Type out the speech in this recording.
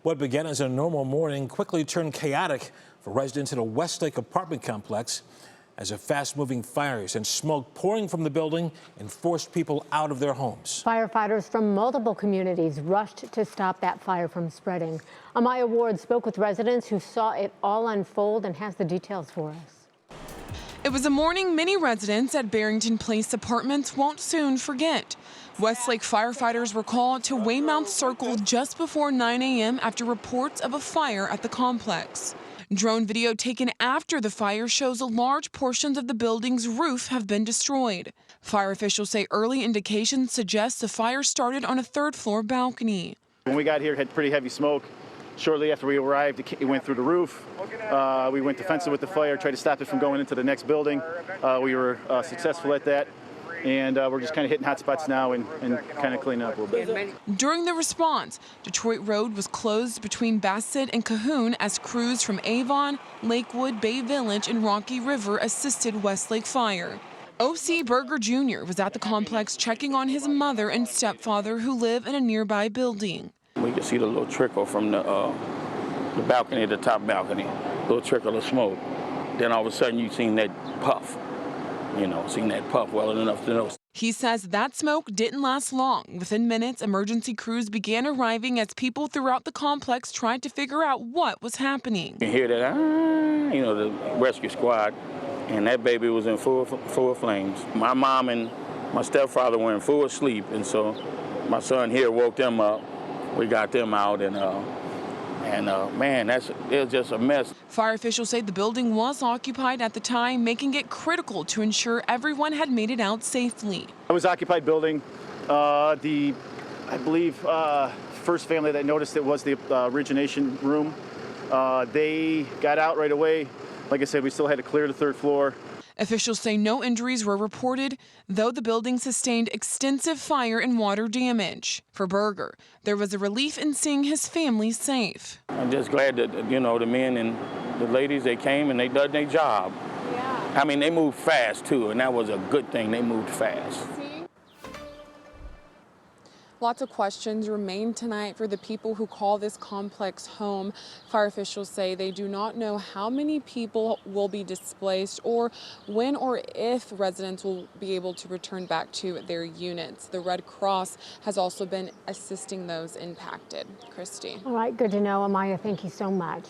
What began as a normal morning quickly turned chaotic for residents in a Westlake apartment complex as a fast-moving fire sent smoke pouring from the building and forced people out of their homes. Firefighters from multiple communities rushed to stop that fire from spreading. Amaya Ward spoke with residents who saw it all unfold and has the details for us. It was a morning many residents at Barrington Place apartments won't soon forget. Westlake firefighters were called to Weymouth Circle just before 9 a.m. after reports of a fire at the complex. Drone video taken after the fire shows a large portions of the building's roof have been destroyed. Fire officials say early indications suggest the fire started on a third-floor balcony. When we got here, it had pretty heavy smoke. Shortly after we arrived, it went through the roof. We went defensive with the fire, tried to stop it from going into the next building. We were successful at that. And we're just kind of hitting hot spots now and kind of cleaning up a little bit. During the response, Detroit Road was closed between Bassett and Cahoon as crews from Avon, Lakewood, Bay Village, and Rocky River assisted Westlake Fire. O.C. Berger Jr. was at the complex checking on his mother and stepfather who live in a nearby building. We could see the little trickle from the balcony, the top balcony, little trickle of smoke. Then all of a sudden you seen that puff. Seen that puff well enough to know. He says that smoke didn't last long. Within minutes, emergency crews began arriving as people throughout the complex tried to figure out what was happening. You hear that, the rescue squad, and that baby was in full flames. My mom and my stepfather were in full sleep, and so my son here woke them up. We got them out, and man, it was just a mess. Fire officials say the building was occupied at the time, making it critical to ensure everyone had made it out safely. It was an occupied building. I believe, first family that noticed it was the origination room. They got out right away. Like I said, we still had to clear the third floor. Officials say no injuries were reported, though the building sustained extensive fire and water damage. For Berger, there was a relief in seeing his family safe. I'm just glad that, the men and the ladies, they came and they done their job. Yeah. I mean, they moved fast, too, and that was a good thing. They moved fast. Lots of questions remain tonight for the people who call this complex home. Fire officials say they do not know how many people will be displaced or when or if residents will be able to return back to their units. The Red Cross has also been assisting those impacted. Christy. All right, good to know, Amaya. Thank you so much.